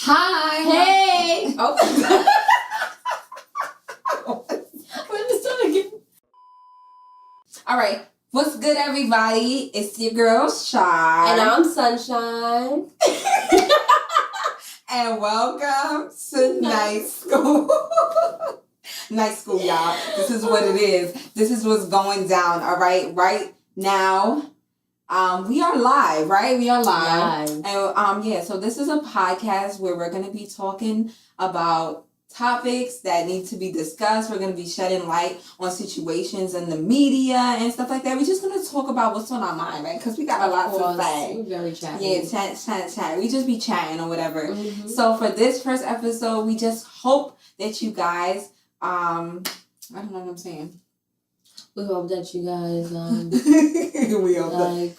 Hi. Hey. Oh. We're just doing again. All right. What's good, everybody? It's your girl, Shy. And I'm Sunshine. And welcome to Night School. Night School, y'all. This is what it is. This is what's going down, all right? Right now, we are live, right? We are live. And yeah, so this is a podcast where we're going to be talking about topics that need to be discussed. We're going to be shedding light on situations in the media and stuff like that. We're just going to talk about what's on our mind, right? Because we got a lot to say. We're very chatty. Yeah, chat. We just be chatting or whatever. Mm-hmm. So for this first episode, we just hope that you guys, I don't know what I'm saying. We hope that you guys, we hope like,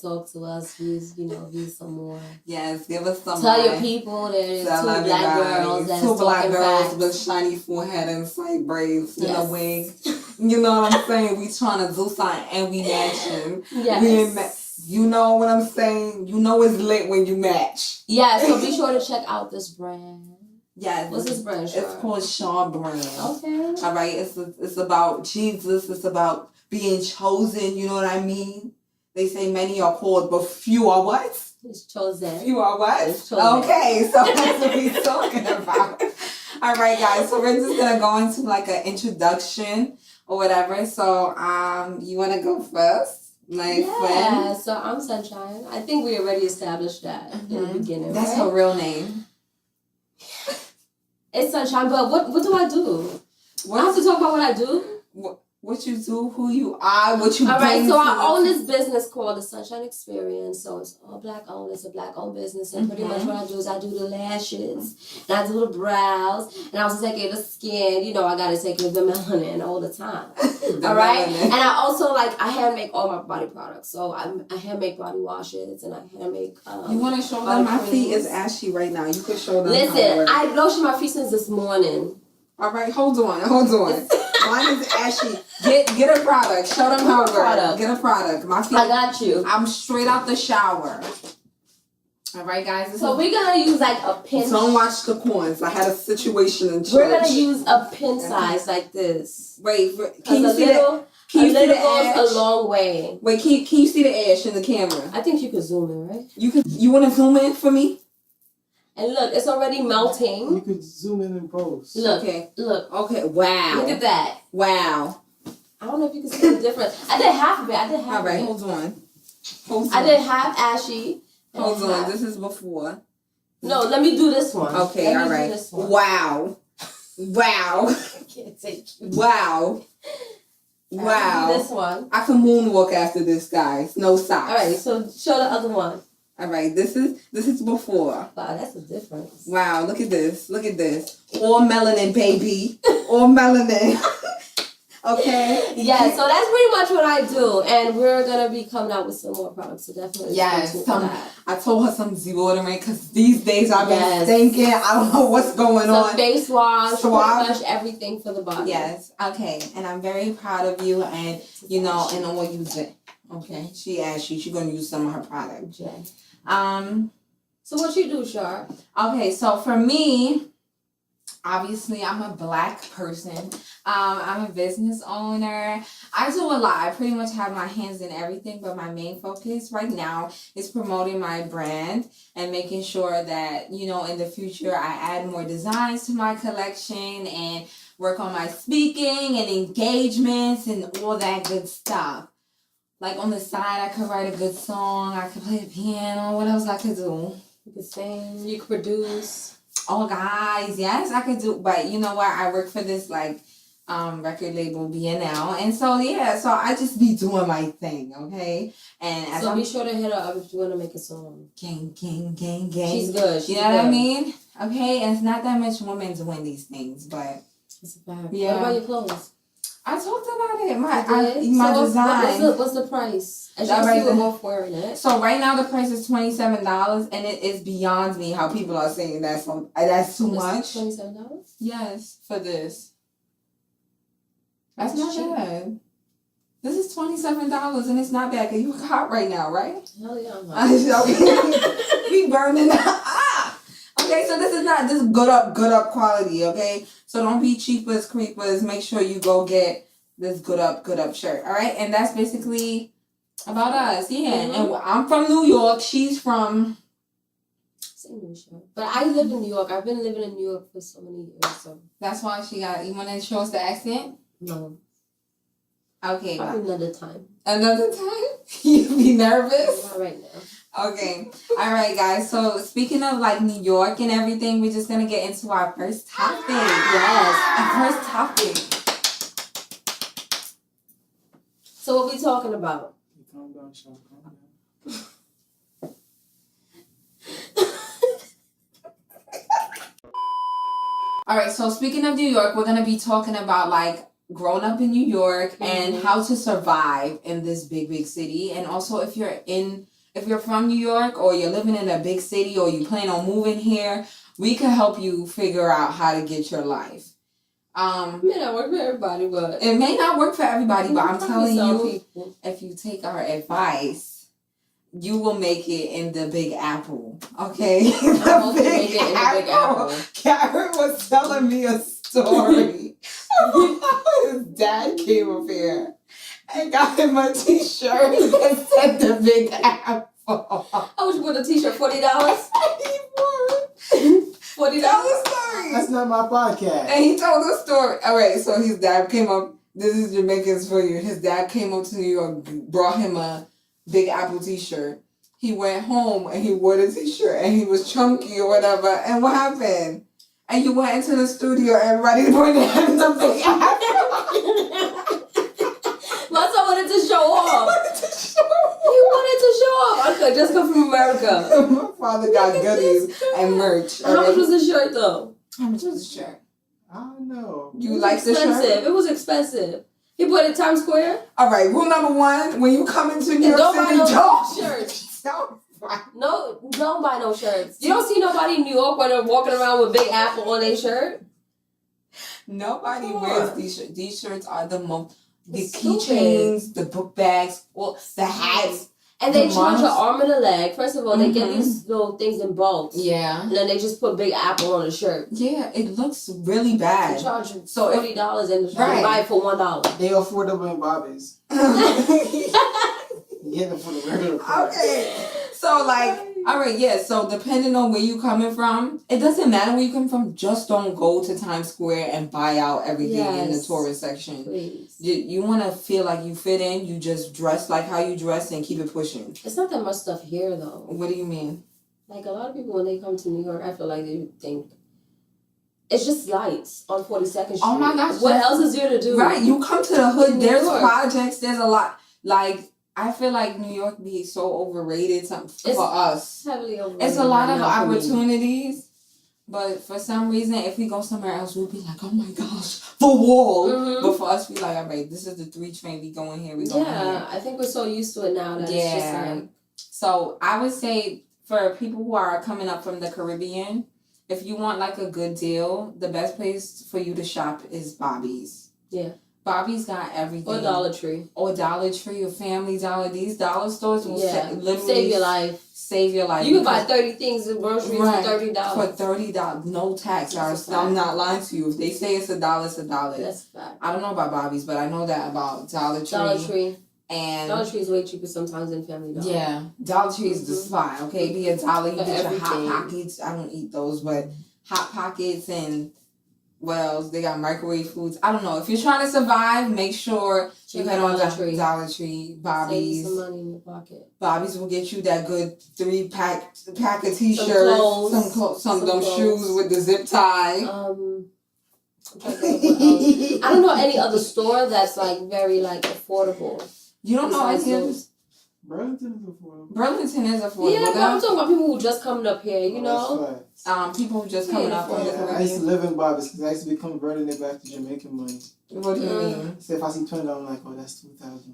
talk to us, views some more. Yes, give us some. Tell your people there's two black girls that's two black girls facts. with shiny forehead and slight braids in a wig. You know what I'm saying? We trying to do something and we matching. Yes. You know what I'm saying? You know it's lit when you match. Yeah, so be sure to check out this brand. Yes. What's this brand? Sure? It's called Shaw Brand. Okay. All right. It's about Jesus. It's about being chosen. You know what I mean? They say many are called, but few are what? It's chosen. Few are what? It's chosen. Okay, so that's what we're talking about. All right, guys. So we're just gonna go into like an introduction or whatever. So you wanna go first, my friend? Yeah. So I'm Sunshine. I think we already established that in the beginning. That's right? her real name. It's Sunshine, but what do I do? I have to talk about what I do? What you do, who you are, what you All right, bring so to I own this business called the Sunshine Experience. So it's all black owned. It's a black owned business. And pretty much what I do is I do the lashes, and I do the brows, and I also take care of the skin. I got to take care of the melanin all the time. All right? And I also, I hand make all my body products. So I hand make body washes, and I hand make you want to show them? My feet is ashy right now. You could show them. Listen, I've lotioned my feet since this morning. All right, hold on. Mine is ashy. Get a product. Show them how it works. Get a product. My feet. I got you. I'm straight out the shower. All right, guys. So we're gonna use a pin. Don't watch the corns. I had a situation in church. We're gonna use a pin size like this. Wait, can you see that? Can you see the edge? Goes a long way. Wait, can you see the edge in the camera? I think you could zoom in, right? You want to zoom in for me? And look, it's already melting. You could zoom in and post. Look. Okay. Look. Okay. Wow. Look at that. Wow. I don't know if you can see the difference. I did half of it. All right, hold on. I did half ashy. Hold on. This is before. No, let me do this one. Okay, all right. Wow. I can't take you. Wow. This one. I can moonwalk after this, guys. No socks. All right, so show the other one. All right, this is before. Wow, that's a difference. Wow, look at this. All melanin, baby. All melanin. Okay. Yeah, so that's pretty much what I do, and we're gonna be coming out with some more products. So definitely. Yes. I told her some deodorant because these days I've been thinking I don't know what's going on. Some face wash, pretty much everything for the body. Yes. Okay, and I'm very proud of you, and and all you do. Okay. She asked you. She's gonna use some of her product. Okay. So what you do, Shar? Okay, so for me, obviously I'm a black person. I'm a business owner. I do a lot. I pretty much have my hands in everything, but my main focus right now is promoting my brand and making sure that, in the future I add more designs to my collection and work on my speaking and engagements and all that good stuff. Like on the side, I could write a good song. I could play the piano. What else I could do? You could sing. You could produce. Oh, guys, yes, I could do. But you know what? I work for this record label BNL, and so I just be doing my thing, okay? And so be sure to hit her up if you want to make a song. Gang. She's good. You know what I mean? Okay, and it's not that much women doing these things, but it's a fact. Yeah. What about your clothes? I talked about it. My design. What's the price? As you can see, we're both wearing it. So right now the price is $27, and it is beyond me how people are saying that's too much. $27? Yes, for this. That's not bad. This is $27 and it's not bad because you hot right now, right? Hell yeah, I'm hot. We burning ah. Okay, so this is not this good up quality, okay? So don't be cheapers, creepers. Make sure you go get this good up shirt, all right? And that's basically about us, yeah. And I'm from New York. She's from. But I live in New York. I've been living in New York for so many years, so. That's why she got. You want to show us the accent? No. Okay. Probably another time. Another time? You be nervous? Not right now. Okay. All right, guys. So speaking of like New York and everything, we're just gonna get into our first topic. Yes. Our first topic. So what we talking about? Calm down, Sean. Calm down. All right. So speaking of New York, we're gonna be talking about like growing up in New York and how to survive in this big city, and also if you're from New York or you're living in a big city or you plan on moving here, we can help you figure out how to get your life. It may not work for everybody, but it may not work for everybody, but I'm telling you, people. if you take our advice, you will make it in the Big Apple. Okay? I hope you make it in the Big Apple. Karen was telling me a story about how his dad came up here and got him a t-shirt and said the Big Apple. How much you put a t-shirt? $40? He won. $40? Tell the story. That's not my podcast. And he told the story. All right, so his dad came up. This is Jamaicans for you. His dad came up to New York, brought him a Big Apple t-shirt. He went home and he wore the t-shirt and he was chunky or whatever. And what happened? And you went into the studio, everybody pointed at him the Big Apple. My son wanted to show off. He wanted to show off. I could just come from America. My father got goodies and merch. How much was the shirt though? How much was the shirt? I don't know. You like the shirt? Expensive. It was expensive. He bought it in Times Square. All right, rule number one: when you come into New York Don't City, buy no don't shirts. Don't No, don't buy no shirts. You don't see nobody in New York when they're walking around with Big Apple on their shirt. Nobody Come wears on. these shirts. These shirts are the most. The It's stupid. keychains, the book bags, well, the hats. And they The charge your models. arm and a leg. First of all, they get Mhm. these little things in bulk. Yeah. And then they just put Big Apple on the shirt. Yeah, it looks really They bad. charge you So if- $40 and you Right. buy it for $1. They affordable in Bobby's. You get them for the regular price. Okay. So, like, all right, yeah. So, depending on where you coming from, it doesn't matter where you come from. Just don't go to Times Square and buy out everything in the Yes. tourist section. Please. You want to feel like you fit in. You just dress like how you dress and keep it pushing. It's not that much stuff here, though. What do you mean? Like, a lot of people, when they come to New York, I feel like they think it's just lights on 42nd Street. Oh my gosh, What that's- else is there to do? Right, you come to the hood. In New There's York. projects. There's a lot. Like, I feel like New York be so overrated for It's us. Heavily overrated. It's a lot right of now for me. opportunities, but for some reason, if we go somewhere else, we'll be like, oh my gosh, the wall. Mhm. But for us, we like, all right, this is the 3 train. We going here. We going Yeah, here. I think we're so used to it now that it's just like... So I would say for people who are coming up from the Caribbean, if you want like a good deal, the best place for you to shop is Bobby's. Yeah. Bobby's got everything. Or Dollar Tree. Or Dollar Tree or Family Dollar. These dollar stores will literally save your life. Save your life. You can buy 30 things in groceries Right. for $30. For $30, no tax. That's a I'm fact. not lying to you. If they say it's $1, it's $1. That's a fact. I don't know about Bobby's, but I know that about Dollar Tree. Dollar Tree. And Dollar Tree is way cheaper sometimes than Family Dollar. yeah, Dollar Tree is the spot. Okay, be $1. You For get your Hot everything. Pockets. I don't eat those, but Hot Pockets and what else? They got microwave foods. I don't know. If you're trying to survive, make sure you Check head on Dollar to Tree. Dollar Tree, Save you Bobby's. some money in your pocket. Bobby's will get you that good 3-pack of t-shirts, clothes. some of them Some shoes clothes. with the zip tie. I'm trying to think of what else. I don't know any other store that's like very like affordable. You don't know Besides any of those. Burlington is affordable. Burlington is affordable. Yeah, but I'm though. talking about people who just coming up here, you know? That's facts. People who just coming up from the Yeah, I used to Caribbean. live in Bobby's because I used to be converting it back to Jamaican money. What do you mean? So if I see $20, I'm like, oh, that's $2,000.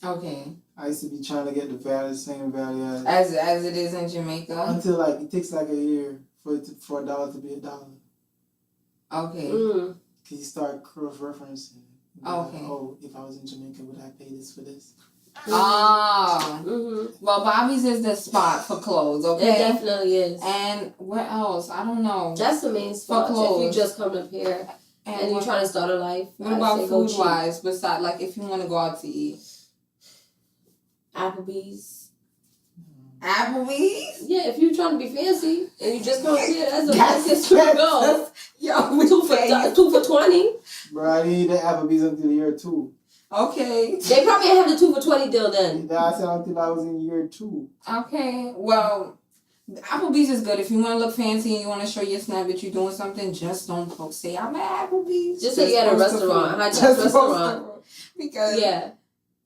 Okay. I used to be trying to get the value, same value as As it is in Jamaica. until like it takes like a year for $1 to be $1. Okay. Mm. Cause you start cross referencing. Okay. Oh, if I was in Jamaica, would I pay this for this? Oh. Mm-hmm. Well, Bobby's is the spot for clothes, okay? It definitely is. And what else? I don't know. That's the main spot. For clothes. If you just come up here and you're trying to start a life. What about food-wise? Besides, like, if you want to go out to eat? Applebee's. Applebee's? Yeah, if you're trying to be fancy and you just come up here, that's the best to go. Yo, 2 for $20. Bro, I didn't eat the Applebee's until year 2. Okay. They probably have the 2 for $20 deal then. I said until I was in year 2. Okay. Well, Applebee's is good. If you want to look fancy and you want to show your snap that you're doing something, just don't post. Say, I'm at Applebee's. Just say you're at a restaurant. High-tech restaurant. Because... Yeah.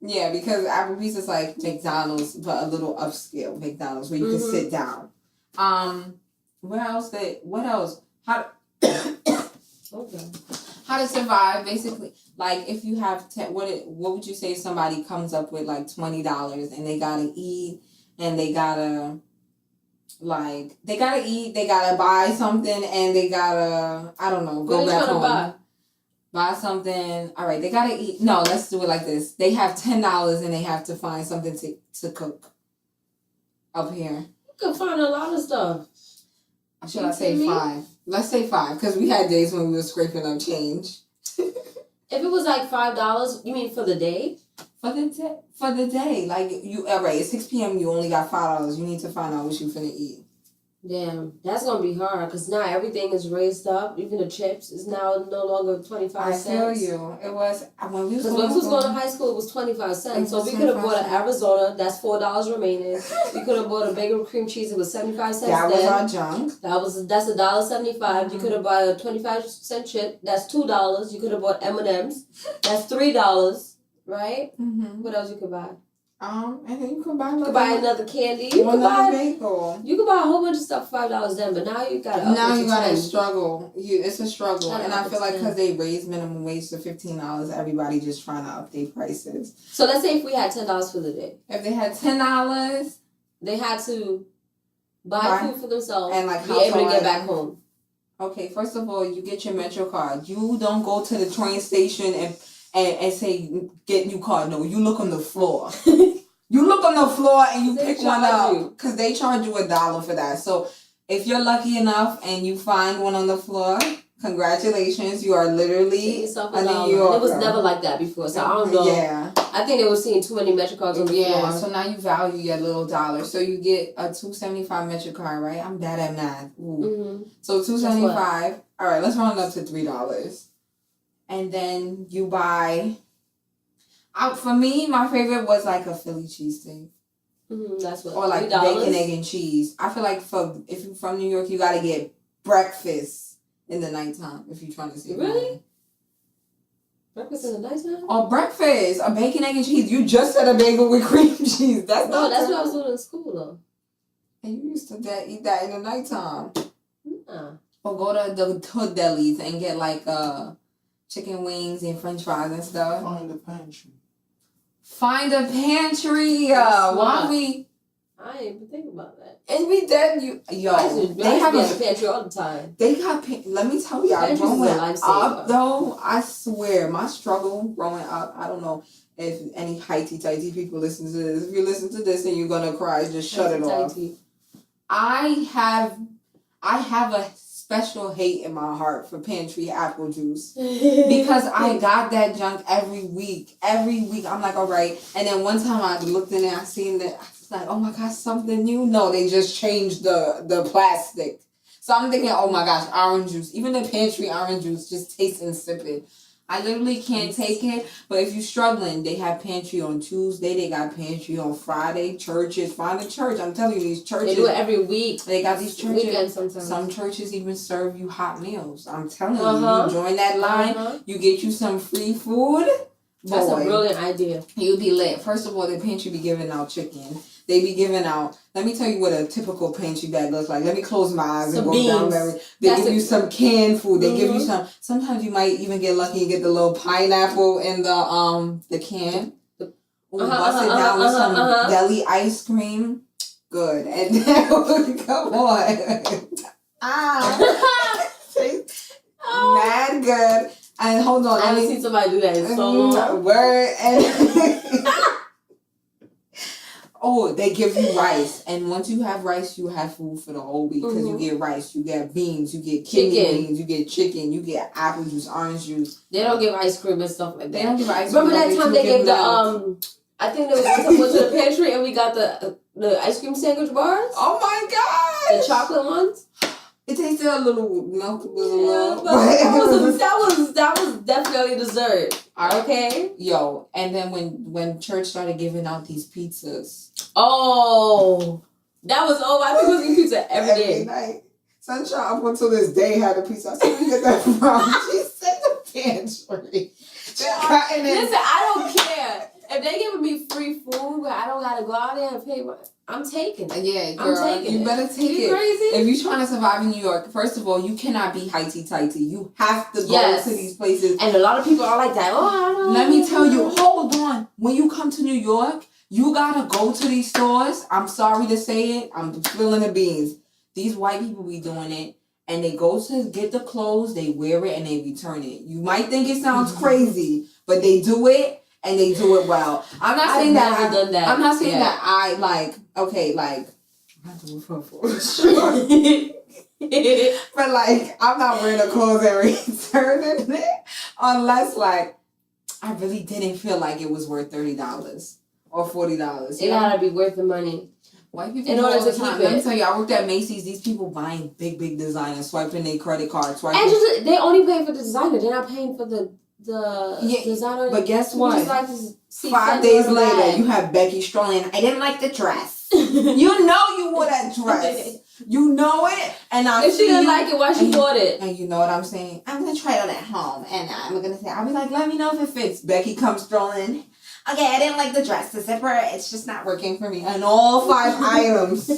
Yeah, because Applebee's is like McDonald's, but a little upscale McDonald's where you can sit down. What else? How how to survive, basically. Like, if you have, what would you say if somebody comes up with like $20 and they gotta eat and they gotta eat, they gotta buy something, and they gotta, I don't know, go back home. Buy something. All right, they gotta eat. No, let's do it like this. They have $10 and they have to find something to cook up here. You can find a lot of stuff. Should I say 5? Let's say 5, because we had days when we were scraping up change. If it was like $5, you mean for the day? For the day, like all right, it's 6 p.m. You only got $5. You need to find out what you finna eat. Damn, that's gonna be hard because now everything is raised up. Even the chips is now no longer 25 cents. I feel you. It was when we was going to high school. It was 25 cents. So we could have bought an Arizona. That's $4 remaining. We could have bought a bagel with cream cheese. It was 75 cents. That was our junk. That's $1.75. You could have bought a 25-cent chip. That's $2. You could have bought M&Ms. That's $3. Right? Mm-hmm. What else you could buy? And then you could buy another candy. You could buy a whole bunch of stuff for $5 then, but now you gotta struggle. It's a struggle, and I feel like because they raised minimum wage to $15, everybody just trying to update prices. So let's say if we had $10 for the day. If they had $10, they had to buy food for themselves and like be able to get back home. Okay, first of all, you get your Metro card. You don't go to the train station and say, get new card. No, you look on the floor. You look on the floor and you pick one up. Because they charge you $1 for that. So if you're lucky enough and you find one on the floor, congratulations. You are literally a New Yorker. It was never like that before. So I don't know. Yeah. I think they were seeing too many Metro cards on the floor. Yeah, so now you value your little dollar. So you get a $2.75 Metro card, right? I'm bad at math. Ooh. So $2.75. All right, let's round it up to $3. And then you buy... for me, my favorite was like a Philly cheesesteak. That's what. Or like $3? Bacon, egg, and cheese. I feel like if you're from New York, you gotta get breakfast in the nighttime if you're trying to see. Really? Breakfast in the nighttime? Or breakfast, a bacon, egg, and cheese. You just said a bagel with cream cheese. That's what I was doing in school though. And you used to eat that in the nighttime. Nah. Or go to the hood delis and get like chicken wings and French fries and stuff. Find a pantry. Why we? I ain't even think about that. And we did they have a pantry all the time. They got. Let me tell you, growing up though, I swear, my struggle growing up. I don't know if any highty-tighty people listen to this. If you listen to this and you're gonna cry, just shut it off. I have a special hate in my heart for pantry apple juice because I got that junk every week. I'm like, all right. And then one time I looked in there, I seen that. I was like, oh my gosh, something new. No, they just changed the plastic. So I'm thinking, oh my gosh, orange juice. Even the pantry orange juice just tastes insipid. I literally can't take it. But if you're struggling, they have pantry on Tuesday. They got pantry on Friday. Churches, find a church. I'm telling you, these churches. They do it every week. They got these churches. Weekends sometimes. Some churches even serve you hot meals. I'm telling you, you join that line, you get you some free food. That's a brilliant idea. You'll be lit. First of all, the pantry be giving out chicken. They be giving out, let me tell you what a typical pantry bag looks like. Let me close my eyes and go down memory. They give you some canned food. They give you sometimes you might even get lucky and get the little pineapple in the can. Bust it down with some deli ice cream. Good. And then, come on. Mad good. And hold on, I haven't seen somebody do that in so long. Word and oh, they give you rice, and once you have rice, you have food for the whole week because you get rice, you get beans, you get kidney beans, you get chicken, you get apple juice, orange juice. They don't give ice cream and stuff like that. They don't give ice cream. Remember that time they gave the I think there was one time we went to the pantry and we got the ice cream sandwich bars. Oh my god! The chocolate ones. It tasted a little milk was a little. That was definitely dessert. Okay. Yo, and then when church started giving out these pizzas. Oh, that was I think we was eating pizza every day. Night. Sunshine up until this day had a pizza. I said, where you get that from? She said the pantry. Listen, I don't care. If they giving me free food where I don't gotta go out there and pay, I'm taking it. Yeah, girl, I'm taking you better take it. Crazy? If you're trying to survive in New York, first of all, you cannot be highty-tighty. You have to go to these places. And a lot of people are like that. Oh, I don't know. Let me tell you, hold on. When you come to New York, you gotta go to these stores. I'm sorry to say it. I'm spilling the beans. These white people be doing it. And they go to get the clothes, they wear it, and they return it. You might think it sounds crazy, but they do it. And they do it well. I'm not saying that I've done that. I'm not saying that I I do it for sure. But I'm not wearing the clothes and returning it unless I really didn't feel like it was worth $30 or $40. It gotta be worth the money. White people in order to keep it. Let me tell you, I worked at Macy's. These people buying big designer, swiping their credit card, and they only paying for the designer. They're not paying for the designer. But guess what? Like 5 days later, you have Becky strolling. I didn't like the dress. You know you wore that dress. You know it. And if she didn't like it, why she bought it? And you know what I'm saying? I'm going to try it on at home. And I'll be like, let me know if it fits. Becky comes strolling. Okay, I didn't like the dress. The zipper, it's just not working for me. And all 5 items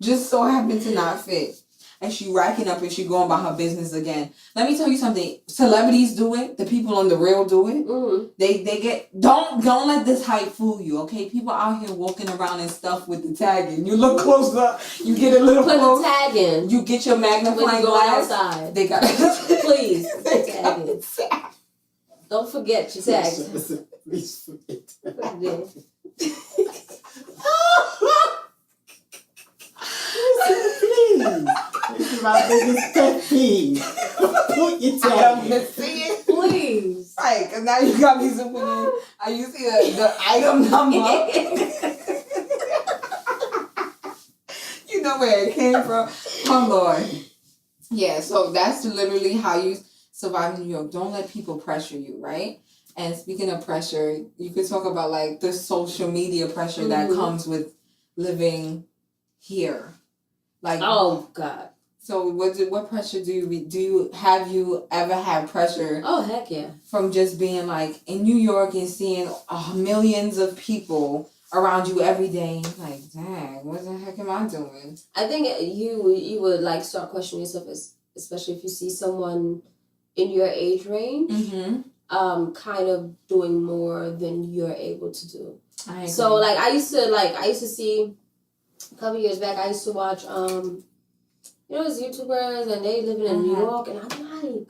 just so happen to not fit. And she racking up and she going about her business again. Let me tell you something. Celebrities do it. The people on the real do it. Mm-hmm. They get don't let this hype fool you. Okay, people out here walking around and stuff with the tagging. You look closer. You get a little close. Put the tag in. You get your magnifying glass. Outside. They got please. Tag in. Don't forget your tags. Please forget. Please. This is my biggest pet peeve. Put your tag in. Please. Right, because now you got me zooming in. You see the item number. You know where it came from. Oh, Lord. Yeah, so that's literally how you survive in New York. Don't let people pressure you, right? And speaking of pressure, you could talk about the social media pressure that comes with living here. Oh God. So what pressure have you ever had pressure? Oh heck yeah. From just being in New York and seeing millions of people around you every day, dang, what the heck am I doing? I think you would start questioning yourself, especially if you see someone in your age range, kind of doing more than you're able to do. I agree. So I used to see a couple years back. I used to watch those YouTubers and they living in New York, and I'm like,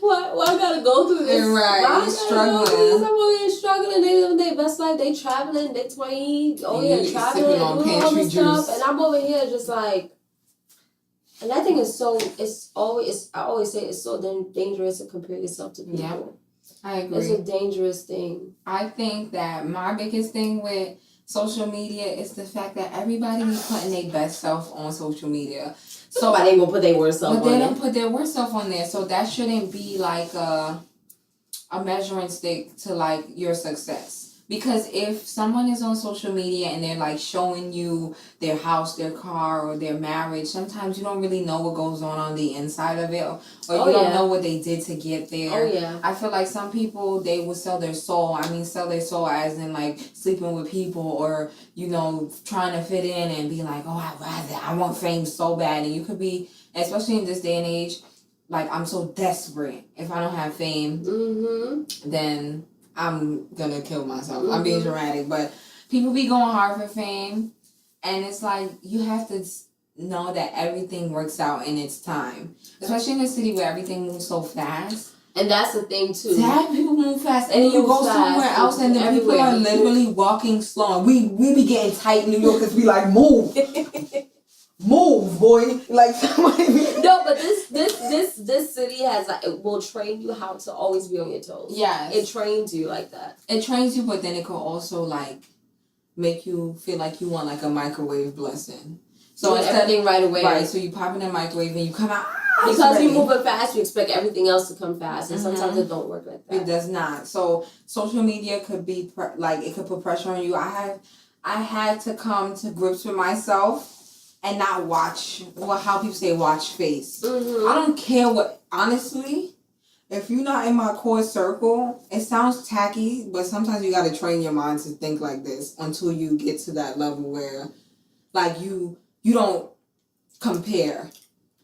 why I gotta go through this? Right, you're struggling. I'm over here struggling. They living their best life. They traveling. They 20. Traveling and doing all this stuff, and I'm over here just and that thing is so. I always say it's so dangerous to compare yourself to people. Yeah, I agree. It's a dangerous thing. I think that my biggest thing with social media is the fact that everybody be putting their best self on social media. So they ain't gonna put their worst self on there. But they don't put their worst self on there. So that shouldn't be a measuring stick to your success. Because if someone is on social media and they're showing you their house, their car, or their marriage, sometimes you don't really know what goes on the inside of it, or you don't know what they did to get there. Oh yeah. I feel like some people, they will sell their soul. I mean, sell their soul as in sleeping with people, or trying to fit in and be I want fame so bad. And you could be, especially in this day and age, I'm so desperate. If I don't have fame, then I'm gonna kill myself. I'm being dramatic, but people be going hard for fame, and it's you have to know that everything works out in its time. Especially in a city where everything moves so fast. And that's the thing too. Sad people move fast, and you go somewhere else, and the people are literally walking slow. We be getting tight in New York because we like move, move, boy. Like no, but this city has like, it will train you how to always be on your toes. Yes, it trains you like that. It trains you, but then it could also like make you feel like you want like a microwave blessing. So everything right away. Right. So you pop in the microwave and you come out. Because you move it fast, you expect everything else to come fast, and sometimes it don't work like that. It does not. So social media could be it could put pressure on you. I had to come to grips with myself and not watch how people say watch face. I don't care what. Honestly, if you're not in my core circle, it sounds tacky, but sometimes you got to train your mind to think like this until you get to that level where, like you don't compare.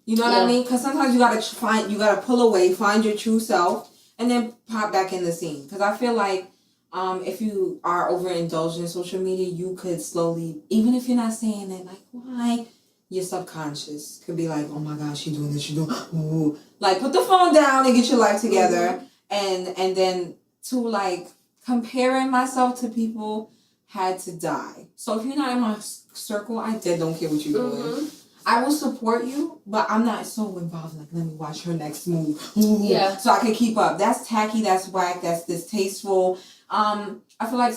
You know what I mean? Because sometimes you gotta pull away, find your true self, and then pop back in the scene. Because I feel like if you are overindulged in social media, you could slowly, even if you're not saying it, like, why? Your subconscious could be like, oh my gosh, she doing this, she doing, ooh. Like, put the phone down and get your life together. And then to, like, comparing myself to people had to die. So if you're not in my circle, I don't care what you're doing. I will support you, but I'm not so involved. Like, let me watch her next move. Ooh, so I can keep up. That's tacky. That's whack. That's distasteful. I feel like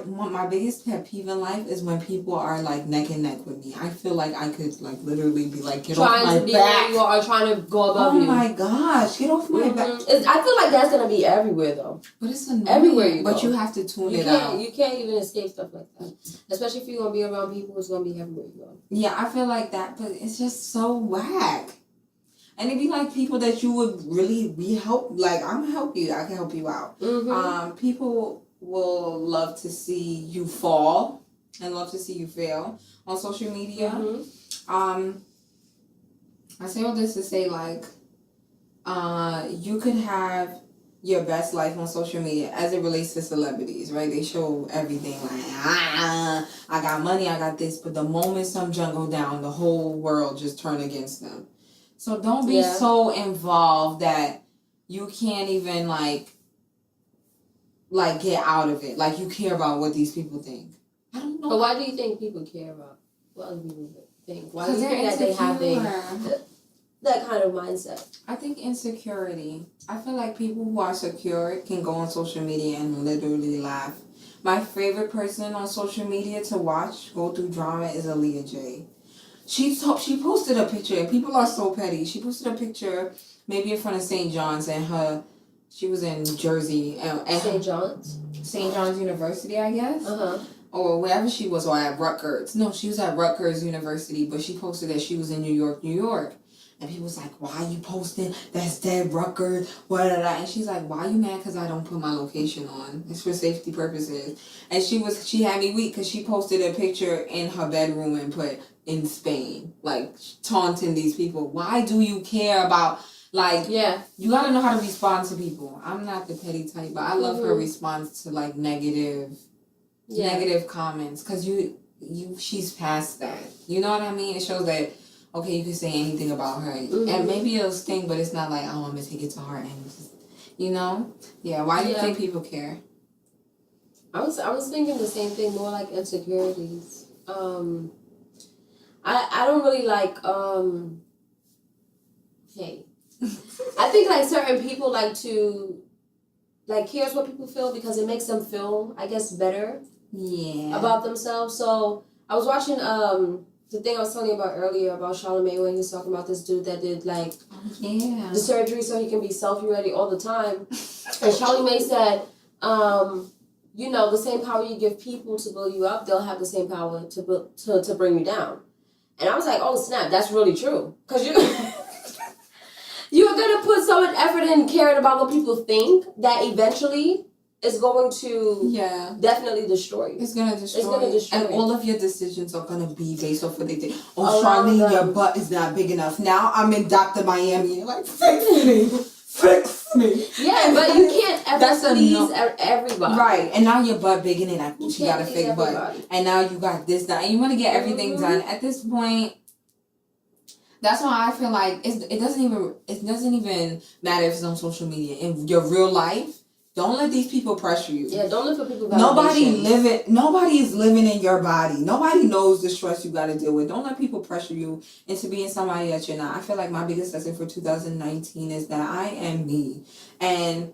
my biggest pet peeve in life is when people are like neck and neck with me. I feel like I could like literally be like, get off my back. Trying to be where you are, trying to go above you. Oh my gosh, get off my back. I feel like that's gonna be everywhere though. But it's annoying. Everywhere you go. But you have to tune it out. You can't even escape stuff like that. Especially if you're gonna be around people, it's gonna be everywhere you go. Yeah, I feel like that, but it's just so whack. And it'd be like people that you would really like, I'm gonna help you. I can help you out. People will love to see you fall and love to see you fail on social media. I say all this to say, like, you could have your best life on social media as it relates to celebrities, right? They show everything like, I got money, I got this, but the moment some junk go down, the whole world just turn against them. So don't be so involved that you can't even like get out of it. Like, you care about what these people think. I don't know. But why do you think people care about what other people think? Why do you think that they have that kind of mindset? I think insecurity. I feel like people who are secure can go on social media and literally laugh. My favorite person on social media to watch go through drama is Aaliyah J. She posted a picture, and people are so petty. She posted a picture maybe in front of St. John's, and she was in Jersey. St. John's? St. John's University, I guess. Or wherever she was, or at Rutgers. No, she was at Rutgers University, but she posted that she was in New York. And people was like, why are you posting? That's dead Rutgers. What? And she's like, why are you mad? Because I don't put my location on. It's for safety purposes. And she had me weak because she posted a picture in her bedroom and put in Spain, like taunting these people. Why do you care about? Like, you gotta know how to respond to people. I'm not the petty type, but I love her response to like negative comments, because she's past that. You know what I mean? It shows that, okay, you can say anything about her, and maybe it'll sting, but it's not like, oh, I'm gonna take it to heart, and just, you know, why do you think people care? I was thinking the same thing, more like insecurities. I don't really like I think like certain people like to like cares what people feel because it makes them feel, I guess, better about themselves. So I was watching the thing I was telling you about earlier about Sharlene when he was talking about this dude that did like the surgery so he can be selfie ready all the time. And Sharlene said, you know, the same power you give people to build you up, they'll have the same power to bring you down. And I was like, oh snap, that's really true. Because you're going to put so much effort in caring about what people think that eventually is going to definitely destroy you. It's going to destroy you. And all of your decisions are going to be based off what they think. Oh, Sharlene, your butt is not big enough. Now I'm in Dr. Miami. You're like, fix me. Fix me. Yeah, but you can't ever please everybody. Right. And now your butt big and she got a fake butt. And now you got this done. And you want to get everything done. At this point, That's why I feel like it doesn't even matter if it's on social media. In your real life, don't let these people pressure you. Yeah, don't look for people. Nobody is living in your body. Nobody knows the stress you got to deal with. Don't let people pressure you into being somebody that you're not. I feel like my biggest lesson for 2019 is that I am me, and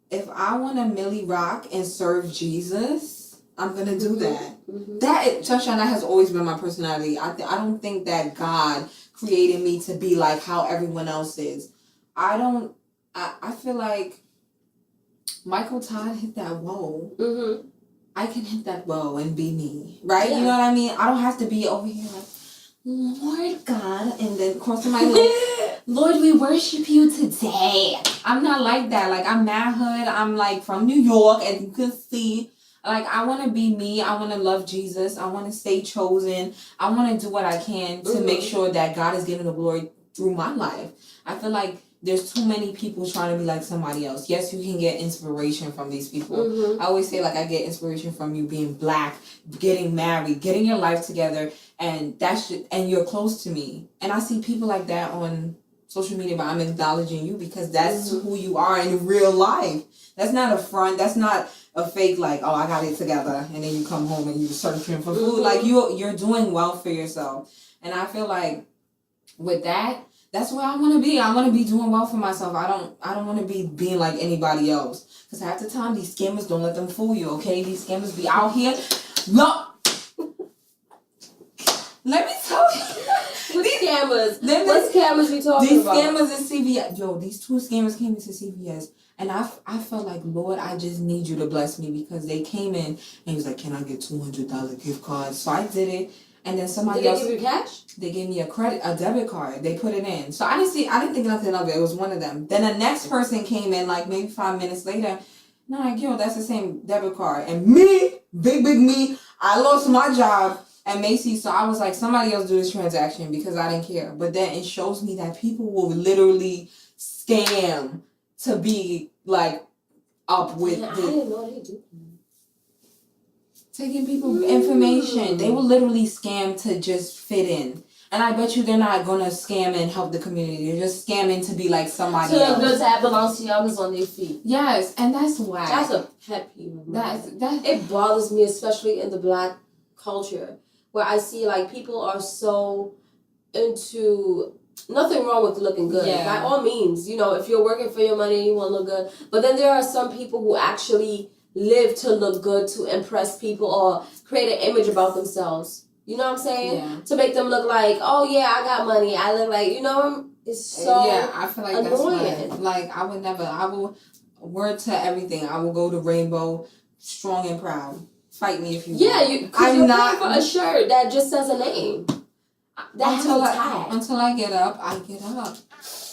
if I want to Millie rock and serve Jesus, I'm gonna do that. Sunshine, that has always been my personality. I don't think that God created me to be like how everyone else is. I feel like Michael Todd hit that whoa. I can hit that whoa and be me, right? Yeah. You know what I mean? I don't have to be over here like, Lord God, and then crossing my lips, Lord, we worship you today. I'm not like that. Like, I'm mad hood. I'm like from New York, and you can see. Like, I want to be me. I want to love Jesus. I want to stay chosen. I want to do what I can to make sure that God is getting the glory through my life. I feel like there's too many people trying to be like somebody else. Yes, you can get inspiration from these people. I always say, like, I get inspiration from you being black, getting married, getting your life together, and and you're close to me. And I see people like that on social media, but I'm acknowledging you because that's who you are in real life. That's not a front. That's not a fake, like, oh, I got it together, and then you come home and you're searching for food. Like, you're doing well for yourself. And I feel like with that, that's where I want to be. I want to be doing well for myself. I don't want to be being like anybody else. Because half the time, these scammers, don't let them fool you, okay? These scammers be out here. Look! Let me tell you. What scammers we talking about? These scammers at CVS. Yo, these two scammers came into CVS. And I felt like, Lord, I just need you to bless me, because they came in and he was like, can I get $200 gift cards? So I did it. And then somebody else. Did they give you cash? They gave me a debit card. They put it in. So I didn't think nothing of it. It was one of them. Then the next person came in like maybe 5 minutes later. And I'm like, yo, that's the same debit card. And me, big me, I lost my job at Macy's. So I was like, somebody else do this transaction, because I didn't care. But then it shows me that people will literally scam to be like up with I didn't know they do. Taking people's information. They will literally scam to just fit in. And I bet you they're not going to scam and help the community. They're just scamming to be like somebody else. To good to have Balenciagas on their feet. Yes, and that's why. That's a pet peeve of mine. That It bothers me, especially in the black culture, where I see like people are so into... Nothing wrong with looking good. Yeah. By all means, you know, if you're working for your money and you want to look good. But then there are some people who actually live to look good, to impress people, or create an image about themselves. You know what I'm saying? Yeah. To make them look like, oh yeah, I got money. I look like, you know, it's so yeah, I feel like annoying. That's why, like, I will, word to everything. I will go to Rainbow strong and proud. Fight me if you want. Because you're paying for a shirt that just says a name. Until I get up, I get up.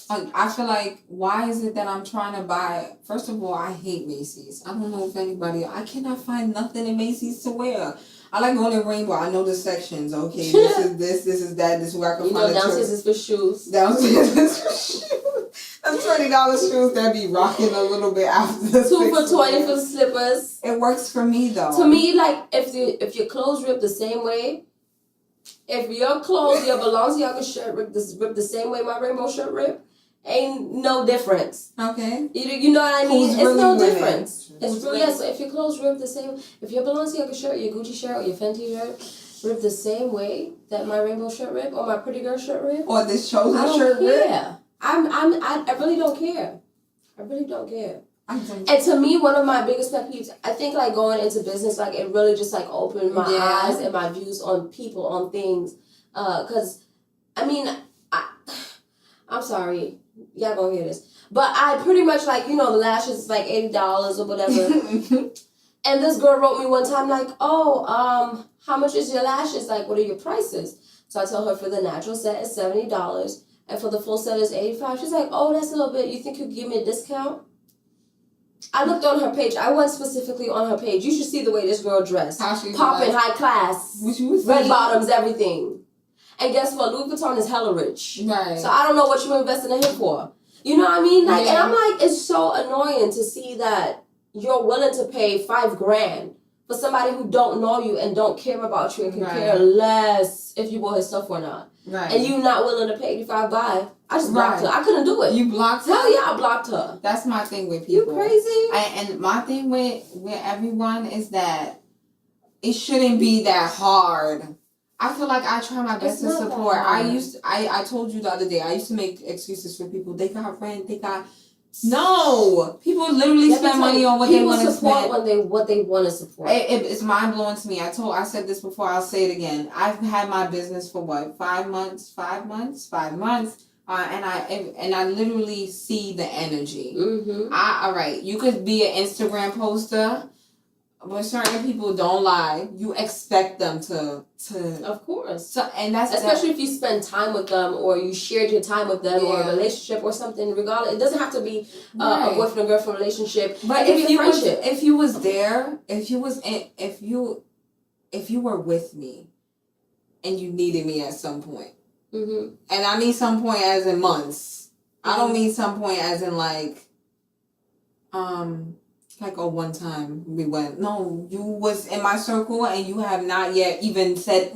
I feel like, why is it that I'm trying to buy? First of all, I hate Macy's. I don't know if anybody. I cannot find nothing in Macy's to wear. I like going to Rainbow. I know the sections. Okay, this is this is that. This is where I can find. Downstairs is for shoes. Downstairs is for shoes. That's $20 shoes that be rocking a little bit after the 2 for $20 for slippers. It works for me though. To me, like if your clothes rip the same way. If your clothes, your Balenciaga shirt rip the same way my Rainbow shirt rip, ain't no difference. Okay. You know what I mean? Who's it's really no winning? difference. It's really, so if your clothes rip the same, if your Balenciaga shirt, your Gucci shirt, or your Fenty shirt rip the same way that my Rainbow shirt rip, or my Pretty Girl shirt rip, or this chosen I don't shirt rip, care. I really don't care. I really don't care. And to me, one of my biggest pet peeves, I think, like, going into business, like, it really just, like, opened my eyes and my views on people, on things. Because, I mean, I'm sorry. Y'all gonna hear this. But I pretty much, like, you know, the lashes is, like, $80 or whatever. And this girl wrote me one time, like, oh, how much is your lashes? Like, what are your prices? So I tell her for the natural set is $70. And for the full set is $85. She's like, oh, that's a little bit. You think you could give me a discount? I looked on her page. I went specifically on her page. You should see the way this girl dressed. Popping, high class, red bottoms, everything. And guess what? Louis Vuitton is hella rich. Right. So I don't know what you invested in him for. You know what I mean? Like, and I'm like, it's so annoying to see that you're willing to pay $5,000 for for somebody who don't know you and don't care about you and can Right. care less if you bought his stuff or not. Right. And you not willing to pay $85, I just blocked her. I couldn't do it. You blocked her? Hell yeah, I blocked her. That's my thing with You people. crazy? And my thing with everyone is that it shouldn't be that hard. I feel like I try my best to It's not support. that hard. I told you the other day, I used to make excuses for people. They got rent, no! People literally Let me spend tell money you, on what they want to people support spend. what they want to support. It's mind blowing to me. I said this before. I'll say it again. I've had my business for what, 5 months, and I literally see the energy. All right, you could be an Instagram poster, but certain people don't lie. You expect them to. Of course. So and that's especially if you spend time with them or you shared your time with them or a relationship or something. Regardless, it doesn't have to be a boyfriend and girlfriend relationship. But if you were with me, and you needed me at some point, and I mean some point as in months. I don't mean some point as in like one time we went. No, you was in my circle and you have not yet even said.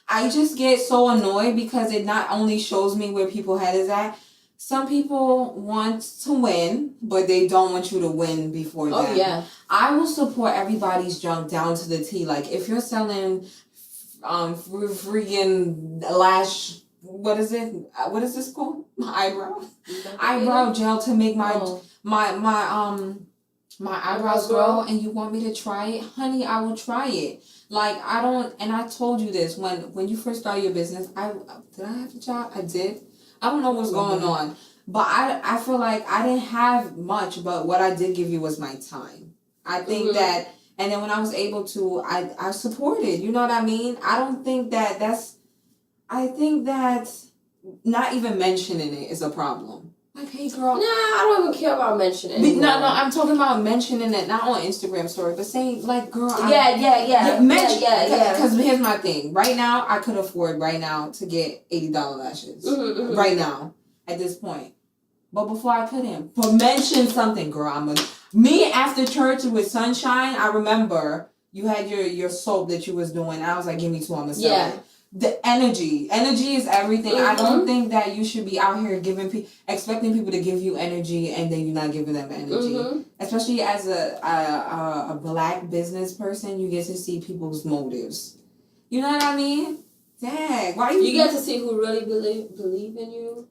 I just get so annoyed because it not only shows me where people head is at. Some people want to win, but they don't want you to win before them. Oh yeah. I will support everybody's junk down to the T. Like if you're selling freaking lash. What is it? What is this called? Eyebrow gel to make my eyebrows grow, and you want me to try it, honey, I will try it. Like I don't, and I told you this when you first started your business. Did I have a job? I did. I don't know what's going on, but I feel like I didn't have much, but what I did give you was my time. I think that, and then when I was able to, I supported. You know what I mean? I don't think that's. I think that not even mentioning it is a problem. Like, hey, girl. Nah, I don't even care about mentioning it. No, I'm talking about mentioning it, not on Instagram story, but saying, like, girl. Yeah. Because here's my thing. Right now, I could afford to get $80 lashes. Right now, at this point. But before I couldn't. But mention something, girl. Me after church with Sunshine, I remember you had your soap that you was doing. I was like, give me 2, I'm going to sell it. The energy is everything. I don't think that you should be out here expecting people to give you energy and then you're not giving them energy. Especially as a black business person, you get to see people's motives. You know what I mean? Dang, why you get to see who really believe in you.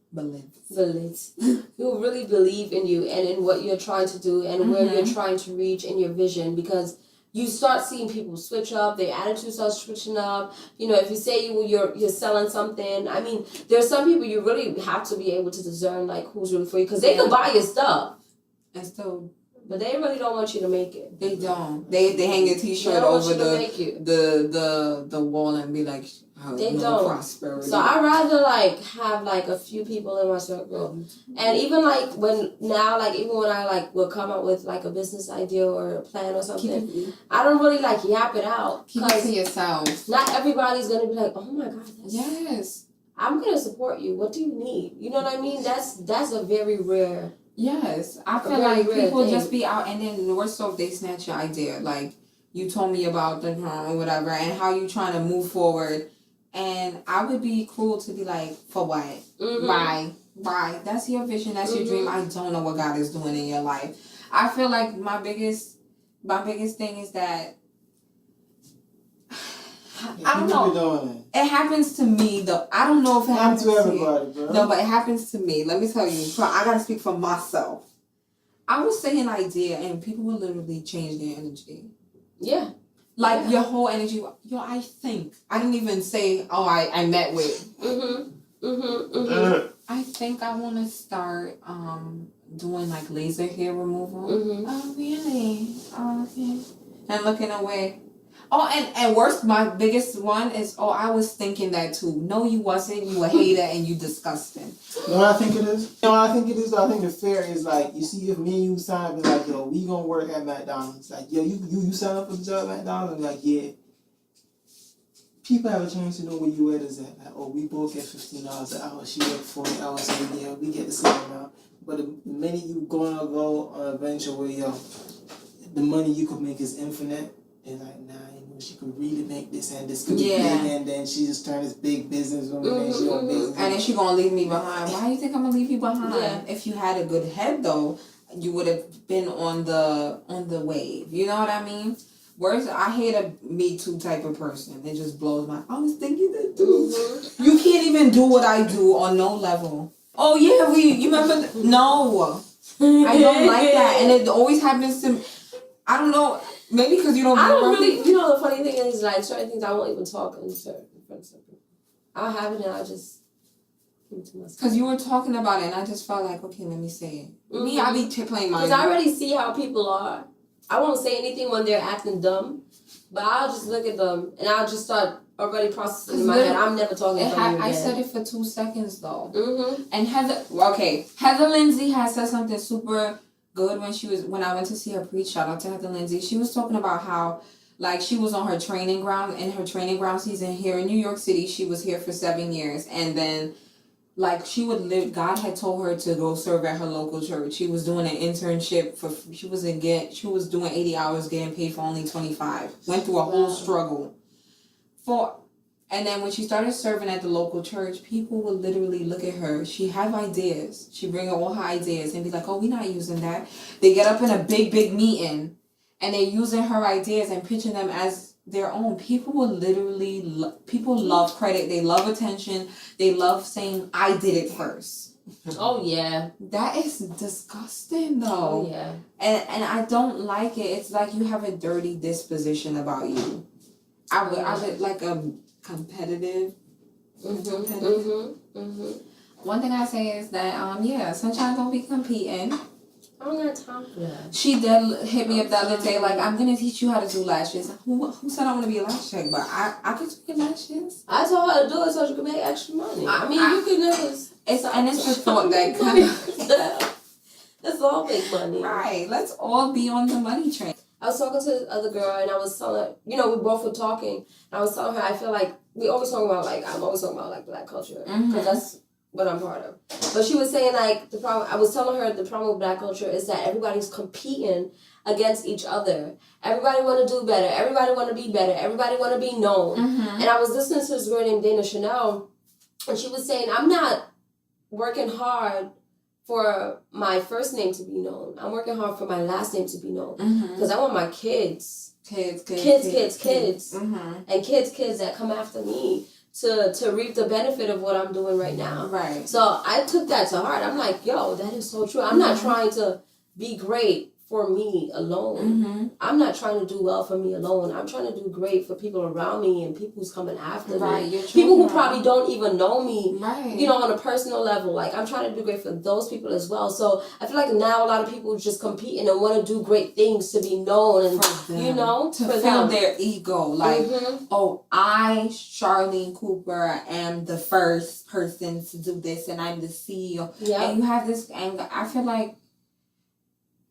Who really believe in you and in what you're trying to do and where you're trying to reach in your vision, because you start seeing people switch up, their attitude starts switching up. You know, if you say you're selling something, I mean, there's some people you really have to be able to discern like who's really for you, because they can buy your stuff, and still, but they really don't want you to make it. They don't. They hang a T-shirt over the wall and be like, they don't. Prosperity. So I rather have a few people in my circle, and even even when I will come up with a business idea or a plan or something, I don't really yap it out. Keep it to yourself. Not everybody's gonna be like, oh my God, yes, I'm gonna support you. What do you need? You know what I mean? That's a very rare. Yes, I feel like people just be out, and then worse so if they snatch your idea. Like you told me about the or whatever, and how you trying to move forward. And I would be cruel to be like, for what? Why? That's your vision. That's your dream. I don't know what God is doing in your life. I feel like my biggest thing is that I don't know. It happens to me though. I don't know if it happens to everybody, bro. No, but it happens to me. Let me tell you. I gotta speak for myself. I will say an idea, and people will literally change their energy. Yeah. Your whole energy. I think. I didn't even say, I met with. I think I want to start doing laser hair removal. Oh, really? Oh, okay. And looking away. Oh, and worse, my biggest one is, I was thinking that too. No, you wasn't. You a hater and you disgusting. You know what I think it is? I think the fair is you see, if me and you sign up and yo, we gonna work at McDonald's. Yo, you sign up for the job at McDonald's? And yeah. People have a chance to know where you at is at. We both get $15 an hour. She work 40 hours a year. We get the same amount. But the minute you gonna go on a venture where the money you could make is infinite, And like, nah, she could really make this and this could be Yeah. big, and then she just turned this big businesswoman and she on business. And then she gonna leave me behind. Why do you think I'm gonna leave you behind? Yeah. If you had a good head though, you would have been on the wave. You know what I mean? Whereas I hate a Me Too type of person. It just blows my. I was thinking that too. You can't even do what I do on no level. Oh yeah, you remember? No, I don't like that, and it always happens to me. I don't know. Maybe because you don't. I don't really. You know, the funny thing is, like, certain things I won't even talk in front of some people. I'll have it and I just keep it to myself. Because you were talking about it, and I just felt like, okay, let me say it. Me, I be playing my. Because I already see how people are. I won't say anything when they're acting dumb, but I'll just look at them and I'll just start already processing in my head. I'm never talking about you again. I said it for 2 seconds though. Mm-hmm. And Heather Lindsay has said something super good when I went to see her preach. Shout out to Heather Lindsay. She was talking about how like she was on her training ground in her training ground season here in New York City. She was here for 7 years, and then like she would live. God had told her to go serve at her local church. She was doing an internship she was doing 80 hours, getting paid for only 25. Went through a whole struggle and then when she started serving at the local church, people would literally look at her. She have ideas. She bring all her ideas and be like, "Oh, we're not using that." They get up in a big meeting, and they're using her ideas and pitching them as their own. People will literally people love credit. They love attention. They love saying, "I did it first." Oh yeah, that is disgusting though. Oh yeah, and I don't like it. It's like you have a dirty disposition about you. I would like a competitive. One thing I say is that Sunshine don't be competing. I don't got time for that. She did hit me up the other day like, I'm gonna teach you how to do lashes. Who said I want to be a lash tech? But I could do lashes. I told her to do it so she could make extra money. You could never. It's the thought that comes. Let's all make money. Right. Let's all be on the money train. I was talking to the other girl and I was telling her, we both were talking. And I was telling her, I feel like we always talk about I'm always talking about Black culture because that's what I'm part of. But she was saying I was telling her the problem with Black culture is that everybody's competing against each other. Everybody want to do better. Everybody want to be better. Everybody want to be known. And I was listening to this girl named Dana Chanel, and she was saying, I'm not working hard for my first name to be known. I'm working hard for my last name to be known because I want my kids, and kids that come after me to reap the benefit of what I'm doing right now. Right. So I took that to heart. I'm like, yo, that is so true. I'm not trying to be great for me alone. I'm not trying to do well for me alone. I'm trying to do great for people around me and people who's coming after me. People who probably don't even know me, on a personal level. Like, I'm trying to do great for those people as well. So I feel like now a lot of people just competing and want to do great things to be known and, to fill their ego. Like, I, Sharlene Cooper, am the first person to do this and I'm the CEO. Yeah. And you have this anger. I feel like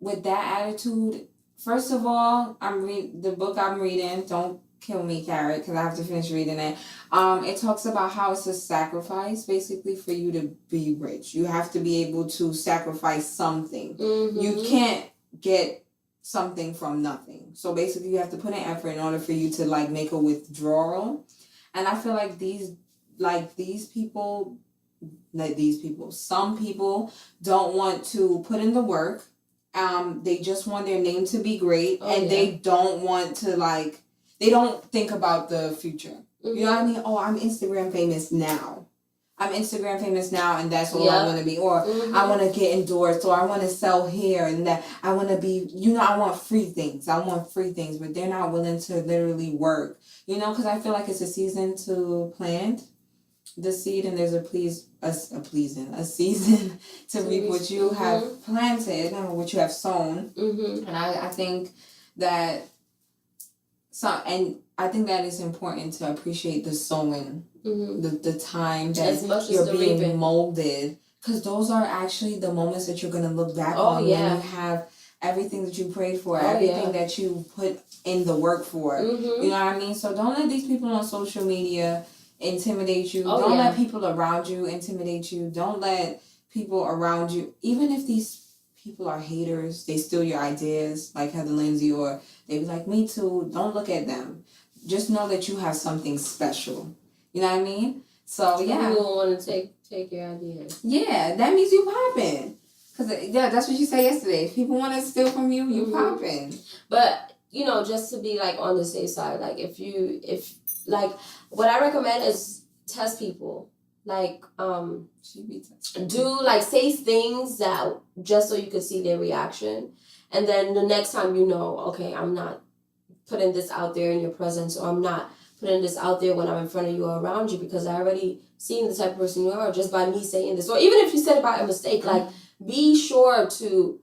with that attitude, first of all, the book I'm reading, Don't Kill Me, Carrot, because I have to finish reading it. It talks about how it's a sacrifice, basically, for you to be rich. You have to be able to sacrifice something. You can't get something from nothing. So basically, you have to put in effort in order for you to make a withdrawal. And I feel like some people don't want to put in the work. They just want their name to be great, they don't want to they don't think about the future. You know what I mean? Oh, I'm Instagram famous now. And that's all I want to be. Or I want to get endorsed, or I want to sell here and that. I want to be, I want free things. But they're not willing to literally work, because I feel like it's a season to plant the seed, and there's a season to reap what you have planted and what you have sown. And I think that it's important to appreciate the sowing, the time that you're being molded, because those are actually the moments that you're going to look back on when you have everything that you prayed for, everything that you put in the work for. You know what I mean? So don't let these people on social media intimidate you. Don't let people around you intimidate you. Don't let people around you, even if these people are haters. They steal your ideas, like Heather Lindsay, or they be like, me too. Don't look at them. Just know that you have something special. You know what I mean? So yeah. You don't want to take your ideas. Yeah, that means you popping. Cause that's what you said yesterday. If people want to steal from you, you popping. But just to be like on the safe side, like if like what I recommend is test people. Like do like say things that just so you can see their reaction, and then the next time okay, I'm not putting this out there in your presence, or I'm not putting this out there when I'm in front of you or around you, because I already seen the type of person you are just by me saying this. Or even if you said it by a mistake, like be sure to